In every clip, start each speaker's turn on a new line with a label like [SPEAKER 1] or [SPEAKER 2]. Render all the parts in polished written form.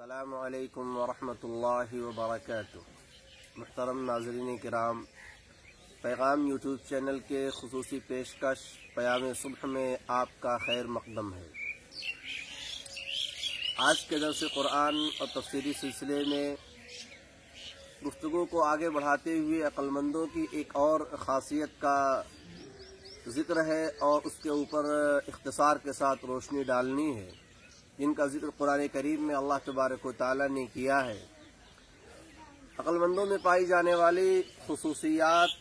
[SPEAKER 1] السلام علیکم ورحمۃ اللہ وبرکاتہ۔ محترم ناظرین کرام، پیغام یوٹیوب چینل کے خصوصی پیشکش پیام صبح میں آپ کا خیر مقدم ہے۔ آج کے درس قرآن اور تفسیری سلسلے میں گفتگو کو آگے بڑھاتے ہوئے عقل مندوں کی ایک اور خاصیت کا ذکر ہے اور اس کے اوپر اختصار کے ساتھ روشنی ڈالنی ہے، جن کا ذکر قرآن کریم میں اللہ تبارک و تعالی نے کیا ہے۔ عقل مندوں میں پائی جانے والی خصوصیات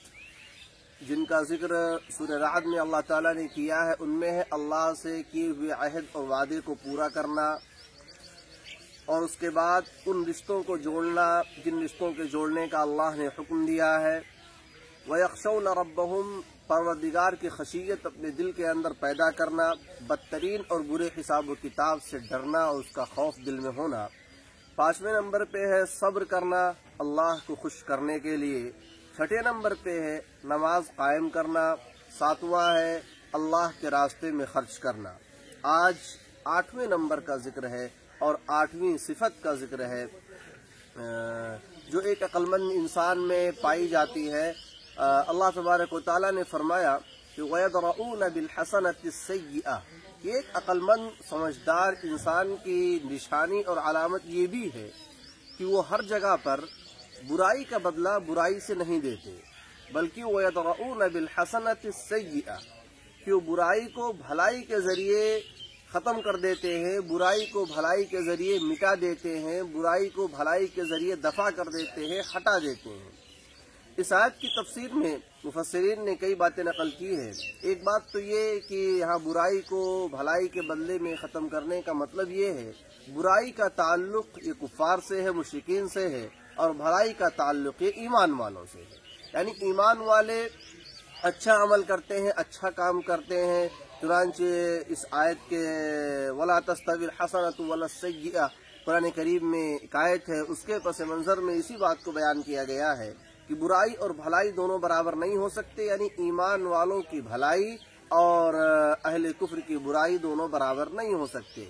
[SPEAKER 1] جن کا ذکر سورہ رعد میں اللہ تعالی نے کیا ہے، ان میں ہے اللہ سے کیے ہوئے عہد اور وعدے کو پورا کرنا، اور اس کے بعد ان رشتوں کو جوڑنا جن رشتوں کے جوڑنے کا اللہ نے حکم دیا ہے۔ وَيَخْشَوْنَ رَبَّهُمْ، پروردگار کی خشیت اپنے دل کے اندر پیدا کرنا، بدترین اور برے حساب و کتاب سے ڈرنا اور اس کا خوف دل میں ہونا۔ 5ویں نمبر پہ ہے صبر کرنا اللہ کو خوش کرنے کے لیے۔ 6 نمبر پہ ہے نماز قائم کرنا۔ 7واں ہے اللہ کے راستے میں خرچ کرنا۔ آج 8ویں نمبر کا ذکر ہے اور 8ویں صفت کا ذکر ہے جو ایک عقل مند انسان میں پائی جاتی ہے۔ اللہ تبارک و تعالیٰ نے فرمایا کہ وَيَدْرَؤُونَ بِالْحَسَنَةِ السَّيِّئَةِ، ایک عقل مند سمجھدار انسان کی نشانی اور علامت یہ بھی ہے کہ وہ ہر جگہ پر برائی کا بدلہ برائی سے نہیں دیتے، بلکہ وَيَدْرَؤُونَ بِالْحَسَنَةِ السَّيِّئَةِ، کہ وہ برائی کو بھلائی کے ذریعے ختم کر دیتے ہیں، برائی کو بھلائی کے ذریعے مٹا دیتے ہیں، برائی کو بھلائی کے ذریعے دفع کر دیتے ہیں، ہٹا دیتے ہیں۔ اس آیت کی تفسیر میں مفسرین نے کئی باتیں نقل کی ہیں۔ ایک بات تو یہ کہ یہاں برائی کو بھلائی کے بدلے میں ختم کرنے کا مطلب یہ ہے برائی کا تعلق یہ کفار سے ہے، مشرکین سے ہے، اور بھلائی کا تعلق یہ ایمان والوں سے ہے۔ یعنی ایمان والے اچھا عمل کرتے ہیں، اچھا کام کرتے ہیں، چنانچہ اس آیت کے وَلَا تَسْتَوِي الْحَسَنَةُ وَلَا السَّيِّئَةُ قرآن کریم میں ایک آیت ہے، اس کے پس منظر میں اسی بات کو بیان کیا گیا ہے کہ برائی اور بھلائی دونوں برابر نہیں ہو سکتے، یعنی ایمان والوں کی بھلائی اور اہل کفر کی برائی دونوں برابر نہیں ہو سکتے،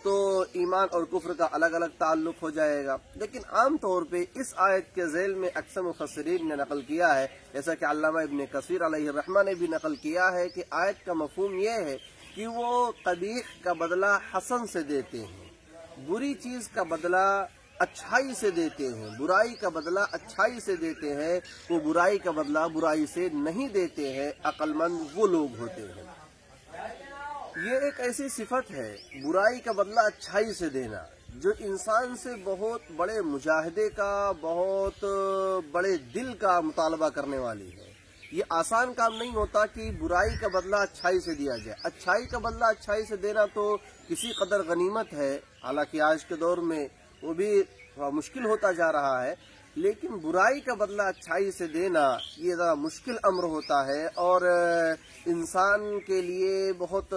[SPEAKER 1] تو ایمان اور کفر کا الگ الگ تعلق ہو جائے گا۔ لیکن عام طور پہ اس آیت کے ذیل میں اکثر مفسرین نے نقل کیا ہے، جیسا کہ علامہ ابن کثیر علیہ الرحمہ نے بھی نقل کیا ہے کہ آیت کا مفہوم یہ ہے کہ وہ قبیح کا بدلہ حسن سے دیتے ہیں، بری چیز کا بدلہ اچھائی سے دیتے ہیں، برائی کا بدلہ اچھائی سے دیتے ہیں، وہ برائی کا بدلہ برائی سے نہیں دیتے ہیں۔ عقل مند وہ لوگ ہوتے ہیں۔ یہ ایک ایسی صفت ہے برائی کا بدلہ اچھائی سے دینا جو انسان سے بہت بڑے مجاہدے کا، بہت بڑے دل کا مطالبہ کرنے والی ہے۔ یہ آسان کام نہیں ہوتا کہ برائی کا بدلہ اچھائی سے دیا جائے۔ اچھائی کا بدلہ اچھائی سے دینا تو کسی قدر غنیمت ہے، حالانکہ آج کے دور میں وہ بھی مشکل ہوتا جا رہا ہے، لیکن برائی کا بدلہ اچھائی سے دینا یہ ذرا مشکل امر ہوتا ہے اور انسان کے لیے بہت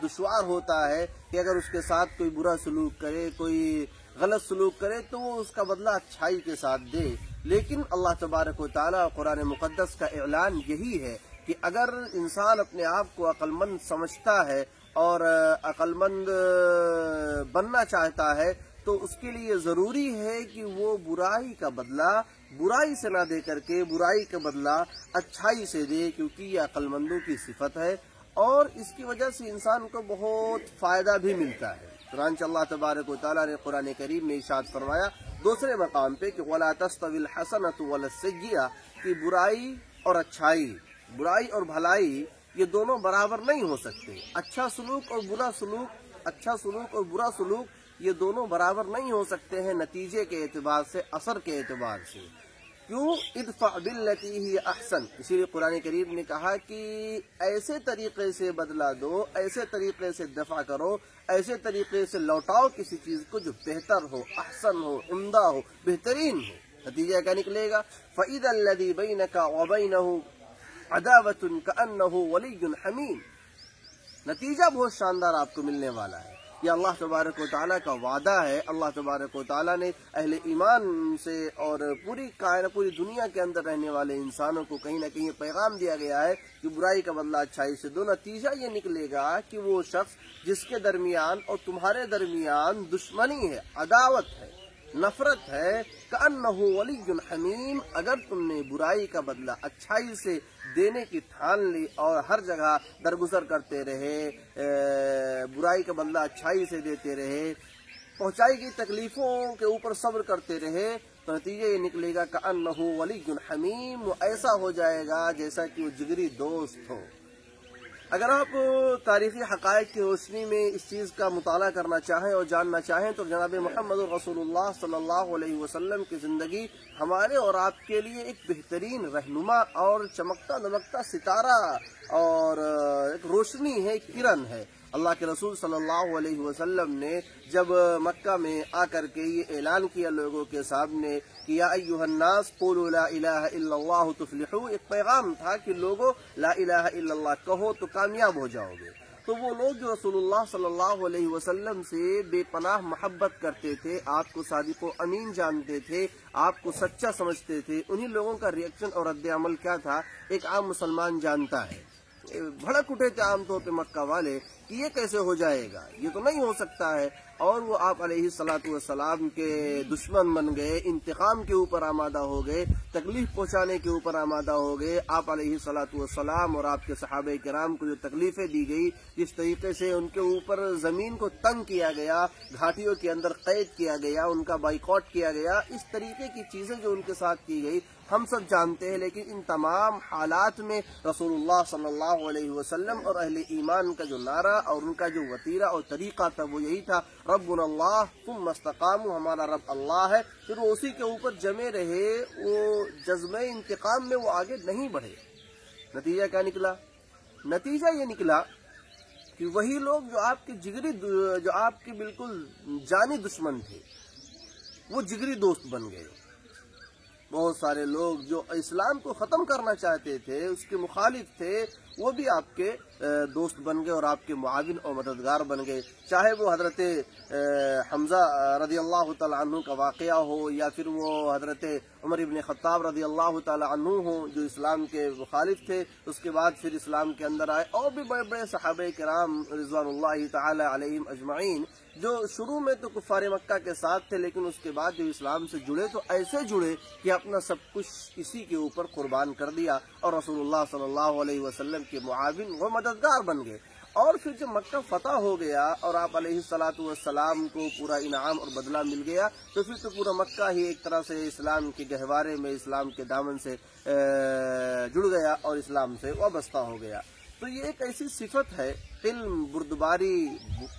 [SPEAKER 1] دشوار ہوتا ہے کہ اگر اس کے ساتھ کوئی برا سلوک کرے، کوئی غلط سلوک کرے تو وہ اس کا بدلہ اچھائی کے ساتھ دے۔ لیکن اللہ تبارک و تعالیٰ قرآن مقدس کا اعلان یہی ہے کہ اگر انسان اپنے آپ کو عقل مند سمجھتا ہے اور عقل مند بننا چاہتا ہے تو اس کے لیے ضروری ہے کہ وہ برائی کا بدلہ برائی سے نہ دے کر کے برائی کا بدلہ اچھائی سے دے، کیونکہ یہ عقل مندوں کی صفت ہے اور اس کی وجہ سے انسان کو بہت فائدہ بھی ملتا ہے۔ چنانچہ اللہ تبارک و تعالیٰ نے قرآن کریم میں ارشاد فرمایا دوسرے مقام پہ کہ وَلَا تَسْتَوِي الْحَسَنَةُ وَلَا السَّيِّئَةُ، کہ برائی اور اچھائی، برائی اور بھلائی یہ دونوں برابر نہیں ہو سکتے۔ اچھا سلوک اور برا سلوک، اچھا سلوک اور برا سلوک یہ دونوں برابر نہیں ہو سکتے ہیں نتیجے کے اعتبار سے، اثر کے اعتبار سے۔ کیوں؟ ادفع باللتی ہی احسن، اسی لیے قرآن کریم نے کہا کہ ایسے طریقے سے بدلہ دو، ایسے طریقے سے دفع کرو، ایسے طریقے سے لوٹاؤ کسی چیز کو جو بہتر ہو، احسن ہو، عمدہ ہو، بہترین ہو۔ نتیجہ کیا نکلے گا؟ فَإِذَا الَّذِي بَيْنَكَ وَبَيْنَهُ عَدَاوَةٌ كَأَنَّهُ وَلِيٌّ حَمِيمٌ، نتیجہ بہت شاندار آپ کو ملنے والا ہے۔ یہ اللہ تبارک و تعالیٰ کا وعدہ ہے۔ اللہ تبارک و تعالیٰ نے اہل ایمان سے اور پوری دنیا کے اندر رہنے والے انسانوں کو کہیں نہ کہیں پیغام دیا گیا ہے کہ برائی کا بدلہ اچھائی سے دو۔ نتیجہ یہ نکلے گا کہ وہ شخص جس کے درمیان اور تمہارے درمیان دشمنی ہے، عداوت ہے، نفرت ہے، کأنہ ولی حمیم، اگر تم نے برائی کا بدلہ اچھائی سے دینے کی ٹھان لی اور ہر جگہ درگزر کرتے رہے، برائی کا بدلہ اچھائی سے دیتے رہے، پہنچائی گئی تکلیفوں کے اوپر صبر کرتے رہے، تو نتیجہ یہ نکلے گا کأنہ ولی حمیم، وہ ایسا ہو جائے گا جیسا کہ وہ جگری دوست ہو۔ اگر آپ تاریخی حقائق کی روشنی میں اس چیز کا مطالعہ کرنا چاہیں اور جاننا چاہیں تو جناب محمد رسول اللہ صلی اللہ علیہ وسلم کی زندگی ہمارے اور آپ کے لیے ایک بہترین رہنما اور چمکتا دمکتا ستارہ اور ایک روشنی ہے، ایک کرن ہے۔ اللہ کے رسول صلی اللہ علیہ وسلم نے جب مکہ میں آ کر کے یہ اعلان کیا لوگوں کے سامنے کہ یا ایھا الناس قولوا لا الہ الا اللہ تفلحوا، ایک پیغام تھا کہ لوگوں لا الہ الا اللہ کہو تو کامیاب ہو جاؤ گے۔ تو وہ لوگ جو رسول اللہ صلی اللہ علیہ وسلم سے بے پناہ محبت کرتے تھے، آپ کو صادق و امین جانتے تھے، آپ کو سچا سمجھتے تھے، انہی لوگوں کا ریئیکشن اور رد عمل کیا تھا ایک عام مسلمان جانتا ہے۔ بھڑک اٹھے تھے عام طور پہ مکہ والے کہ یہ کیسے ہو جائے گا، یہ تو نہیں ہو سکتا ہے، اور وہ آپ علیہ الصلوۃ والسلام کے دشمن بن گئے، انتقام کے اوپر آمادہ ہو گئے، تکلیف پہنچانے کے اوپر آمادہ ہو گئے۔ آپ علیہ الصلوۃ والسلام اور آپ کے صحابہ کرام کو جو تکلیفیں دی گئی، جس طریقے سے ان کے اوپر زمین کو تنگ کیا گیا، گھاٹیوں کے اندر قید کیا گیا، ان کا بائیکاٹ کیا گیا، اس طریقے کی چیزیں جو ان کے ساتھ کی گئی ہم سب جانتے ہیں، لیکن ان تمام حالات میں رسول اللہ صلی اللہ علیہ وسلم اور اہل ایمان کا جو نعرہ اور ان کا جو وتیرہ اور طریقہ تھا وہ یہی تھا، ربنا اللہ ثم استقاموا، ہمارا رب اللہ ہے، پھر وہ اسی کے اوپر جمے رہے، وہ جذبہ انتقام میں وہ آگے نہیں بڑھے۔ نتیجہ کیا نکلا؟ نتیجہ یہ نکلا کہ وہی لوگ جو آپ کے جو آپ کے بالکل جانی دشمن تھے وہ جگری دوست بن گئے۔ بہت سارے لوگ جو اسلام کو ختم کرنا چاہتے تھے، اس کے مخالف تھے، وہ بھی آپ کے دوست بن گئے اور آپ کے معاون اور مددگار بن گئے، چاہے وہ حضرت حمزہ رضی اللہ تعالیٰ عنہ کا واقعہ ہو یا پھر وہ حضرت عمر ابن خطاب رضی اللہ تعالیٰ عنہ ہوں جو اسلام کے مخالف تھے، اس کے بعد پھر اسلام کے اندر آئے، اور بھی بڑے بڑے صحابہ کرام رضوان اللہ تعالیٰ علیہم اجمعین جو شروع میں تو کفار مکہ کے ساتھ تھے، لیکن اس کے بعد جب اسلام سے جڑے تو ایسے جڑے کہ اپنا سب کچھ اسی کے اوپر قربان کر دیا اور رسول اللہ صلی اللہ علیہ وسلم کے معاون و مددگار بن گئے۔ اور پھر جب مکہ فتح ہو گیا اور آپ علیہ الصلوۃ والسلام کو پورا انعام اور بدلہ مل گیا، تو پھر تو پورا مکہ ہی ایک طرح سے اسلام کے گہوارے میں اسلام کے دامن سے جڑ گیا اور اسلام سے وابستہ ہو گیا۔ تو یہ ایک ایسی صفت ہے، علم، بردباری،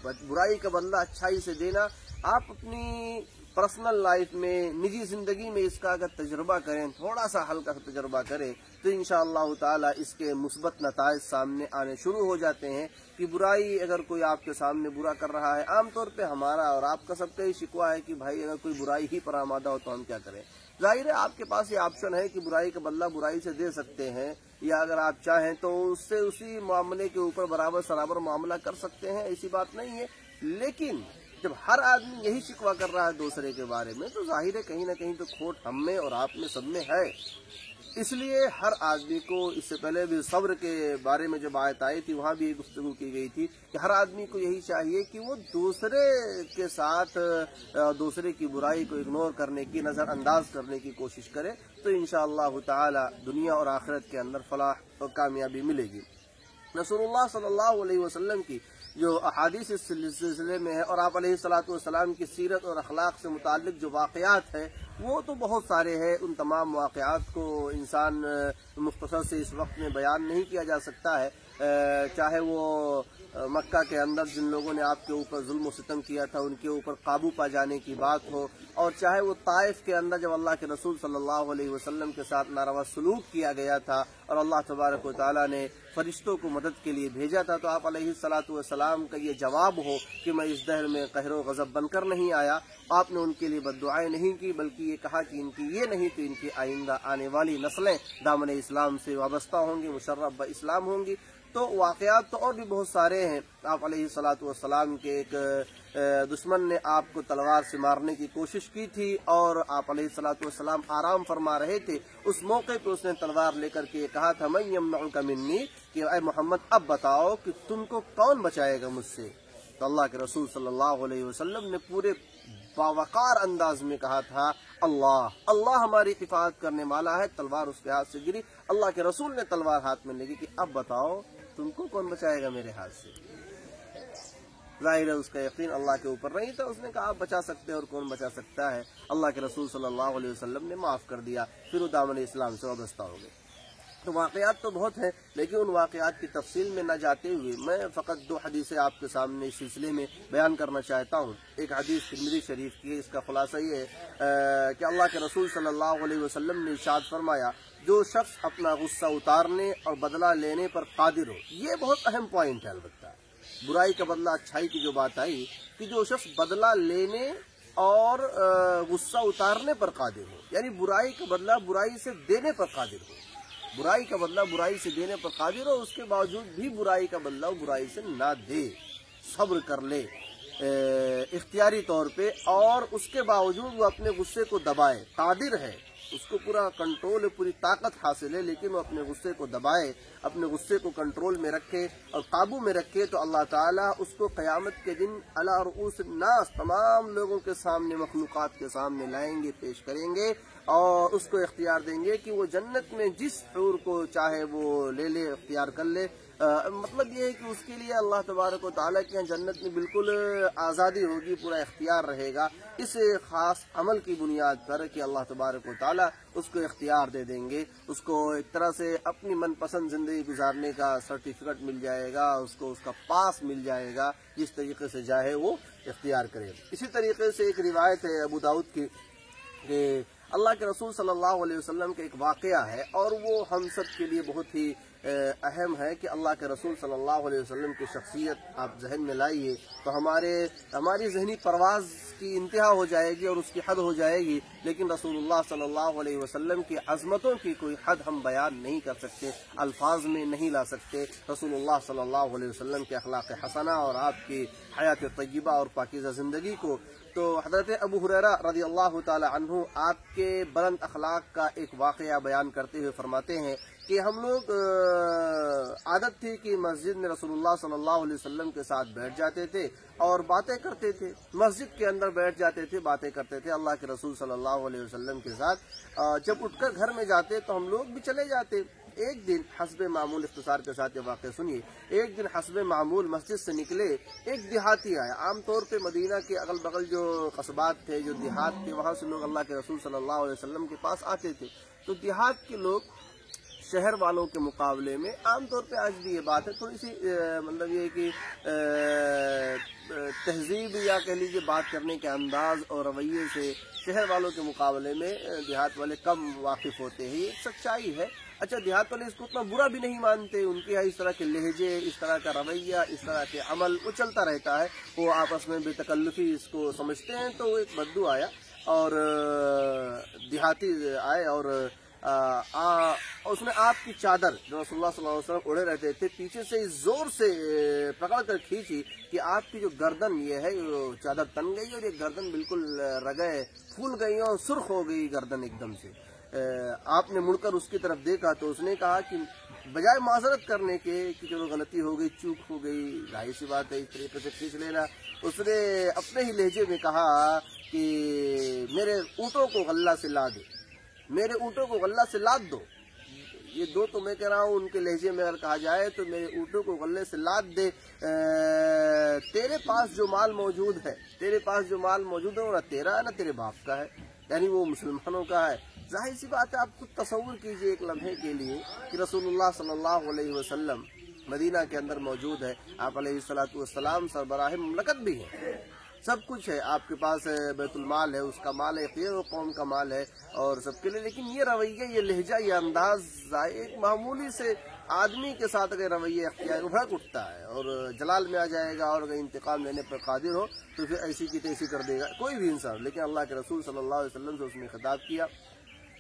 [SPEAKER 1] برائی کا بدلہ اچھائی سے دینا۔ آپ اپنی پرسنل لائف میں، نجی زندگی میں اس کا اگر تجربہ کریں، تھوڑا سا ہلکا سا تجربہ کریں، تو انشاءاللہ تعالی اس کے مثبت نتائج سامنے آنے شروع ہو جاتے ہیں کہ برائی اگر کوئی آپ کے سامنے برا کر رہا ہے، عام طور پہ ہمارا اور آپ کا سب کا ہی شکوہ ہے کہ بھائی اگر کوئی برائی ہی پر آمادہ ہو تو ہم کیا کریں۔ ظاہر ہے آپ کے پاس یہ آپشن ہے کہ برائی کا بدلہ برائی سے دے سکتے ہیں، یا اگر آپ چاہیں تو اس سے اسی معاملے کے اوپر برابر سرابر معاملہ کر سکتے ہیں، ایسی بات نہیں ہے۔ لیکن جب ہر آدمی یہی شکوہ کر رہا ہے دوسرے کے بارے میں، تو ظاہر ہے کہیں نہ کہیں تو کھوٹ ہم میں اور آپ میں سب میں ہے۔ اس لیے ہر آدمی کو، اس سے پہلے بھی صبر کے بارے میں جب آیت آئی تھی وہاں بھی گفتگو کی گئی تھی کہ ہر آدمی کو یہی چاہیے کہ وہ دوسرے کے ساتھ دوسرے کی برائی کو اگنور کرنے کی، نظر انداز کرنے کی کوشش کرے، تو انشاءاللہ تعالی دنیا اور آخرت کے اندر فلاح اور کامیابی ملے گی۔ رسول اللہ صلی اللہ علیہ وسلم کی جو احادیث اس سلسلے میں ہے اور آپ علیہ الصلوۃ والسلام کی سیرت اور اخلاق سے متعلق جو واقعات ہیں وہ تو بہت سارے ہیں۔ ان تمام واقعات کو انسان مختصر سے اس وقت میں بیان نہیں کیا جا سکتا ہے، چاہے وہ مکہ کے اندر جن لوگوں نے آپ کے اوپر ظلم و ستم کیا تھا ان کے اوپر قابو پا جانے کی بات ہو، اور چاہے وہ طائف کے اندر جب اللہ کے رسول صلی اللہ علیہ وسلم کے ساتھ ناروا سلوک کیا گیا تھا اور اللہ تبارک و تعالیٰ نے فرشتوں کو مدد کے لیے بھیجا تھا، تو آپ علیہ الصلوۃ والسلام کا یہ جواب ہو کہ میں اس دہر میں قہر و غضب بن کر نہیں آیا۔ آپ نے ان کے لیے بد دعائیں نہیں کی، بلکہ یہ کہا کہ ان کی یہ نہیں تو ان کی آئندہ آنے والی نسلیں دامن اسلام سے وابستہ ہوں گی، مشرف اسلام ہوں گی۔ تو واقعات تو اور بھی بہت سارے ہیں. آپ علیہ الصلوۃ والسلام کے ایک دشمن نے آپ کو تلوار سے مارنے کی کوشش کی تھی اور آپ علیہ الصلوۃ والسلام آرام فرما رہے تھے. اس موقع پہ اس نے تلوار لے کر کے کہا تھا من یمنعک منی، کہ اے محمد اب بتاؤ کہ تم کو کون بچائے گا مجھ سے. تو اللہ کے رسول صلی اللہ علیہ وسلم نے پورے باوقار انداز میں کہا تھا اللہ ہماری حفاظت کرنے والا ہے. تلوار اس کے ہاتھ سے گری. اللہ کے رسول نے تلوار ہاتھ میں لے گی کہ اب بتاؤ تم کو کون بچائے گا میرے ہاتھ سے. ظاہر ہے اس کا یقین اللہ کے اوپر نہیں تھا. اس نے کہا آپ بچا سکتے اور کون بچا سکتا ہے. اللہ کے رسول صلی اللہ علیہ وسلم نے معاف کر دیا. پھر وہ دامن اسلام سے وابستہ ہو گئے. تو واقعات تو بہت ہیں، لیکن ان واقعات کی تفصیل میں نہ جاتے ہوئے میں فقط 2 حدیثیں آپ کے سامنے اس سلسلے میں بیان کرنا چاہتا ہوں. ایک حدیث ترمذی شریف کی ہے. اس کا خلاصہ یہ ہے کہ اللہ کے رسول صلی اللہ علیہ وسلم نے ارشاد فرمایا جو شخص اپنا غصہ اتارنے اور بدلہ لینے پر قادر ہو. یہ بہت اہم پوائنٹ ہے. البتہ برائی کا بدلہ اچھائی کی جو بات آئی کہ جو شخص بدلہ لینے اور غصہ اتارنے پر قادر ہو، یعنی برائی کا بدلہ برائی سے دینے پر قادر ہو. برائی کا بدلہ برائی سے دینے پر قادر ہو، اس کے باوجود بھی برائی کا بدلہ برائی سے نہ دے، صبر کر لے اختیاری طور پہ، اور اس کے باوجود وہ اپنے غصے کو دبائے. قادر ہے، اس کو پورا کنٹرول، پوری طاقت حاصل ہے، لیکن وہ اپنے غصے کو دبائے، اپنے غصے کو کنٹرول میں رکھے اور قابو میں رکھے، تو اللہ تعالیٰ اس کو قیامت کے دن علی رؤوس الناس، تمام لوگوں کے سامنے، مخلوقات کے سامنے لائیں گے، پیش کریں گے، اور اس کو اختیار دیں گے کہ وہ جنت میں جس حور کو چاہے وہ لے لے، اختیار کر لے. مطلب یہ ہے کہ اس کے لیے اللہ تبارک و تعالیٰ کے جنت میں بالکل آزادی ہوگی، پورا اختیار رہے گا، اس خاص عمل کی بنیاد پر کہ اللہ تبارک و تعالیٰ اس کو اختیار دے دیں گے. اس کو ایک طرح سے اپنی من پسند زندگی گزارنے کا سرٹیفکیٹ مل جائے گا، اس کو اس کا پاس مل جائے گا، جس طریقے سے چاہے وہ اختیار کرے. اسی طریقے سے ایک روایت ہے ابو داؤد کی کہ اللہ کے رسول صلی اللہ علیہ وسلم کا ایک واقعہ ہے، اور وہ ہم سب کے لیے بہت ہی اہم ہے کہ اللہ کے رسول صلی اللہ علیہ وسلم کی شخصیت آپ ذہن میں لائیے تو ہماری ذہنی پرواز کی انتہا ہو جائے گی اور اس کی حد ہو جائے گی. لیکن رسول اللہ صلی اللہ علیہ وسلم کی عظمتوں کی کوئی حد ہم بیان نہیں کر سکتے، الفاظ میں نہیں لا سکتے. رسول اللہ صلی اللہ علیہ وسلم کے اخلاق حسنہ اور آپ کی حیات طیبہ اور پاکیزہ زندگی کو. تو حضرت ابو ہریرہ رضی اللہ تعالی عنہ آپ کے بلند اخلاق کا ایک واقعہ بیان کرتے ہوئے فرماتے ہیں کہ ہم لوگ عادت تھی کہ مسجد میں رسول اللہ صلی اللہ علیہ وسلم کے ساتھ بیٹھ جاتے تھے اور باتیں کرتے تھے. مسجد کے اندر بیٹھ جاتے تھے، باتیں کرتے تھے اللہ کے رسول صلی اللہ علیہ وسلم کے ساتھ. جب اٹھ کر گھر میں جاتے تو ہم لوگ بھی چلے جاتے. ایک دن حسب معمول، اختصار کے ساتھ یہ واقعہ سنیے، ایک دن حسب معمول مسجد سے نکلے، ایک دیہاتی آیا. عام طور پہ مدینہ کے اگل بغل جو قصبات تھے، جو دیہات تھے، وہاں سے لوگ اللہ کے رسول صلی اللہ علیہ وسلم کے پاس آتے تھے. تو دیہات کے لوگ شہر والوں کے مقابلے میں، عام طور پہ آج بھی یہ بات ہے، تھوڑی سی مطلب یہ کہ تہذیب یا کہہ لیجیے بات کرنے کے انداز اور رویے سے شہر والوں کے مقابلے میں دیہات والے کم واقف ہوتے ہیں. یہ ایک سچائی ہے. اچھا، دیہات والے اس کو اتنا برا بھی نہیں مانتے. ان کے یہاں اس طرح کے لہجے، اس طرح کا رویہ، اس طرح کے عمل وہ چلتا رہتا ہے. وہ آپس میں بے تکلفی اس کو سمجھتے ہیں. تو ایک بدو آیا اور دیہاتی آئے اور اس نے آپ کی چادر جو رسول اللہ صلی اللہ علیہ وسلم اڑے رہتے تھے پیچھے سے زور سے پکڑ کر کھینچی کہ آپ کی جو گردن یہ ہے چادر تن گئی اور یہ گردن بالکل رگے پھول گئی اور سرخ ہو گئی گردن ایک دم سے. آپ نے مڑ کر اس کی طرف دیکھا تو اس نے کہا کہ بجائے معذرت کرنے کے کہ چلو غلطی ہو گئی، چوک ہو گئی، ظاہر سی بات ہے اس طریقے سے کھینچ لینا، اس نے اپنے ہی لہجے میں کہا کہ میرے اونٹوں کو غلہ سے لا دو، میرے اونٹوں کو غلہ سے لاد دو. یہ دو تو میں کہہ رہا ہوں ان کے لہجے میں اگر کہا جائے تو میرے اونٹوں کو غلے سے لاد دے. تیرے پاس جو مال موجود ہے، تیرے پاس جو مال موجود ہے وہ نہ تیرا ہے نہ تیرے باپ کا ہے، یعنی وہ مسلمانوں کا ہے. ظاہر سی بات ہے، آپ خود تصور کیجئے ایک لمحے کے لیے کہ رسول اللہ صلی اللہ علیہ وسلم مدینہ کے اندر موجود ہے. آپ علیہ الصلوۃ والسلام سربراہ مملکت بھی ہے، سب کچھ ہے، آپ کے پاس بیت المال ہے، اس کا مال ہے، خیر قوم کا مال ہے اور سب کے لیے. لیکن یہ رویہ، یہ لہجہ، یہ انداز ایک معمولی سے آدمی کے ساتھ اگر رویہ اختیار بھڑک اٹھتا ہے اور جلال میں آ جائے گا اور اگر انتقام لینے پر قادر ہو تو پھر ایسی کی تیسی کر دے گا کوئی بھی انسان. لیکن اللہ کے رسول صلی اللہ علیہ وسلم سے اس نے خطاب کیا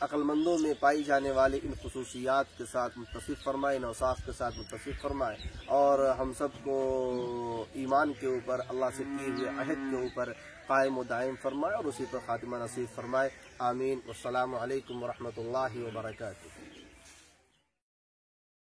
[SPEAKER 1] عقلمندوں میں پائی جانے والے ان خصوصیات کے ساتھ متصف فرمائے، ان اوصاف کے ساتھ متصف فرمائے، اور ہم سب کو ایمان کے اوپر اللہ سے کیے ہوئے عہد کے اوپر قائم و دائم فرمائے اور اسی پر خاتمہ نصیب فرمائے۔ آمین۔ والسلام علیکم ورحمۃ اللہ وبرکاتہ۔